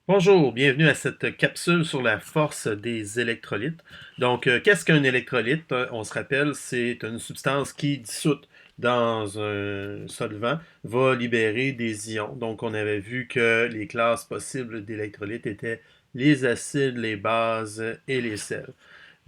Bonjour, bienvenue à cette capsule sur la force des électrolytes. Donc, qu'est-ce qu'un électrolyte? On se rappelle, c'est une substance qui, dissoute dans un solvant, va libérer des ions. Donc, on avait vu que les classes possibles d'électrolytes étaient les acides, les bases et les sels.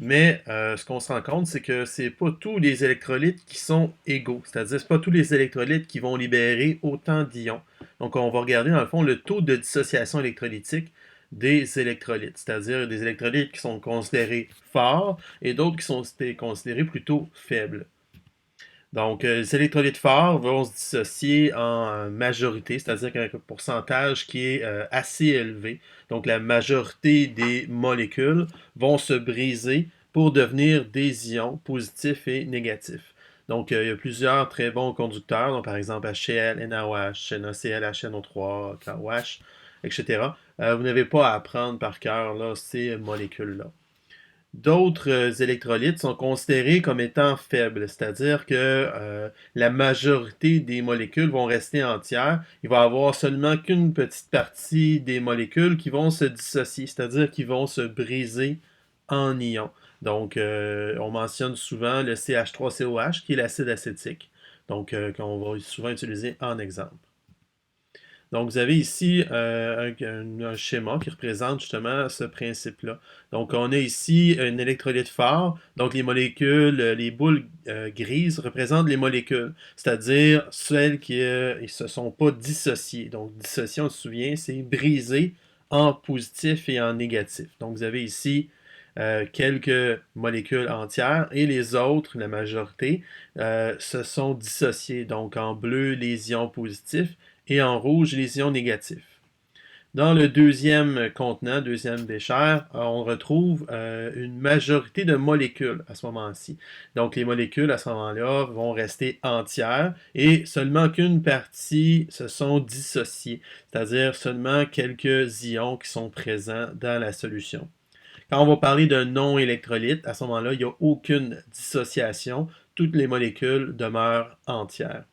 Mais ce qu'on se rend compte, c'est que c'est pas tous les électrolytes qui sont égaux. C'est-à-dire, c'est pas tous les électrolytes qui vont libérer autant d'ions. Donc, on va regarder dans le fond le taux de dissociation électrolytique des électrolytes. C'est-à-dire des électrolytes qui sont considérés forts et d'autres qui sont considérés plutôt faibles. Donc, les électrolytes forts vont se dissocier en majorité, c'est-à-dire qu'avec un pourcentage qui est assez élevé. Donc, la majorité des molécules vont se briser pour devenir des ions positifs et négatifs. Donc, il y a plusieurs très bons conducteurs, donc, par exemple HCl, NaOH, NaCl, HNO3, KOH, etc. Vous n'avez pas à apprendre par cœur là, ces molécules-là. D'autres électrolytes sont considérés comme étant faibles, c'est-à-dire que la majorité des molécules vont rester entières. Il va y avoir seulement qu'une petite partie des molécules qui vont se dissocier, c'est-à-dire qui vont se briser en ions. Donc, on mentionne souvent le CH3COH, qui est l'acide acétique, donc qu'on va souvent utiliser en exemple. Donc, vous avez ici un schéma qui représente justement ce principe-là. Donc, on a ici un électrolyte fort. Donc, les molécules, les boules grises représentent les molécules, c'est-à-dire celles qui ne se sont pas dissociées. Donc, dissocier, on se souvient, c'est briser en positif et en négatif. Donc, vous avez ici quelques molécules entières et les autres, la majorité, se sont dissociées. Donc, en bleu, les ions positifs et en rouge les ions négatifs. Dans le deuxième contenant, deuxième bécher, on retrouve une majorité de molécules à ce moment-ci. Donc les molécules à ce moment-là vont rester entières et seulement qu'une partie se sont dissociées, c'est-à-dire seulement quelques ions qui sont présents dans la solution. Quand on va parler d'un non-électrolyte, à ce moment-là, il n'y a aucune dissociation, toutes les molécules demeurent entières.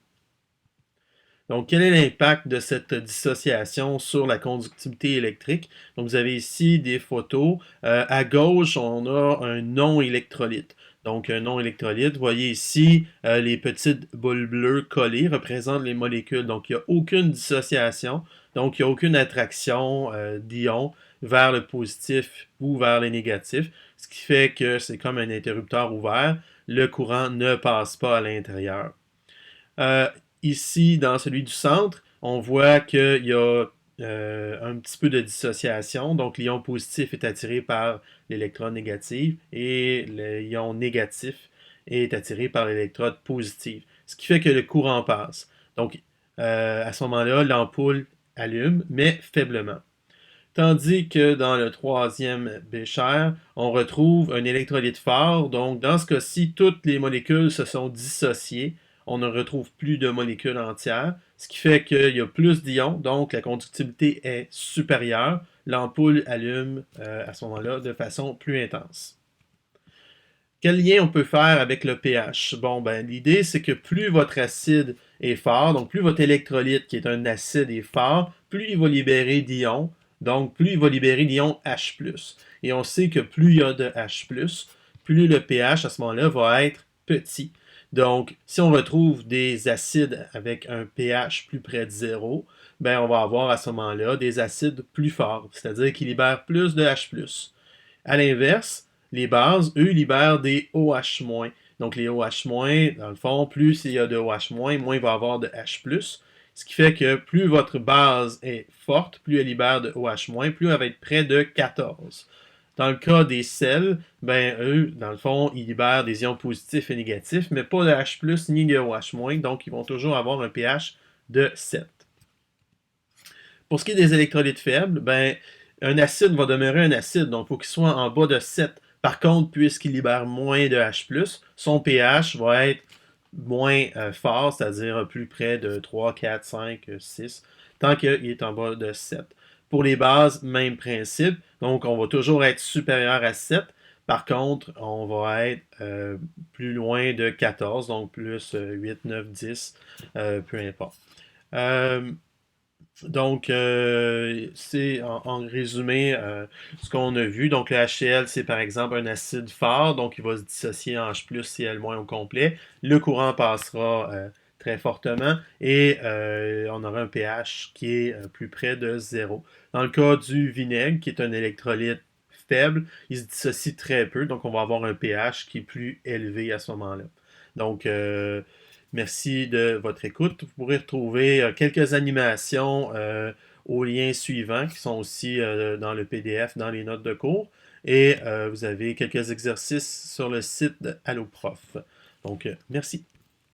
Donc, quel est l'impact de cette dissociation sur la conductivité électrique? Donc, vous avez ici des photos. À gauche, on a un non-électrolyte. Donc, un non-électrolyte, vous voyez ici, les petites boules bleues collées représentent les molécules. Donc, il n'y a aucune dissociation. Donc, il n'y a aucune attraction d'ions vers le positif ou vers le négatif. Ce qui fait que c'est comme un interrupteur ouvert. Le courant ne passe pas à l'intérieur. Euh, Ici, dans celui du centre, on voit qu'il y a un petit peu de dissociation. Donc, l'ion positif est attiré par l'électrode négative et l'ion négatif est attiré par l'électrode positive. Ce qui fait que le courant passe. Donc, à ce moment-là, l'ampoule allume, mais faiblement. Tandis que dans le troisième bécher, on retrouve un électrolyte fort. Donc, dans ce cas-ci, toutes les molécules se sont dissociées. On ne retrouve plus de molécules entières, ce qui fait qu'il y a plus d'ions, donc la conductivité est supérieure. L'ampoule allume à ce moment-là de façon plus intense. Quel lien on peut faire avec le pH? Bon, ben, l'idée, c'est que plus votre acide est fort, donc plus votre électrolyte, qui est un acide, est fort, plus il va libérer d'ions, donc plus il va libérer d'ions H+. Et on sait que plus il y a de H+, plus le pH à ce moment-là va être petit. Donc, si on retrouve des acides avec un pH plus près de 0, ben, on va avoir à ce moment-là des acides plus forts, c'est-à-dire qui libèrent plus de H+. À l'inverse, les bases, eux, libèrent des OH-. Donc les OH-, dans le fond, plus il y a de OH-, moins il va y avoir de H+. Ce qui fait que plus votre base est forte, plus elle libère de OH-, plus elle va être près de 14. Dans le cas des sels, ben eux, dans le fond, ils libèrent des ions positifs et négatifs, mais pas de H+, ni de OH-, donc ils vont toujours avoir un pH de 7. Pour ce qui est des électrolytes faibles, ben, un acide va demeurer un acide, donc il faut qu'il soit en bas de 7. Par contre, puisqu'il libère moins de H+, son pH va être moins fort, c'est-à-dire plus près de 3, 4, 5, 6, tant qu'il est en bas de 7. Pour les bases, même principe. Donc, on va toujours être supérieur à 7. Par contre, on va être plus loin de 14, donc plus 8, 9, 10, peu importe. Euh, Donc, c'est en résumé ce qu'on a vu. Donc, le HCl, c'est par exemple un acide fort, donc il va se dissocier en H+, Cl- au complet. Le courant passera très fortement et on aura un pH qui est plus près de 0. Dans le cas du vinaigre, qui est un électrolyte faible, il se dissocie très peu, donc on va avoir un pH qui est plus élevé à ce moment-là. Donc, merci de votre écoute. Vous pourrez retrouver quelques animations aux liens suivants qui sont aussi dans le PDF, dans les notes de cours. Et vous avez quelques exercices sur le site de AlloProf. Donc, merci.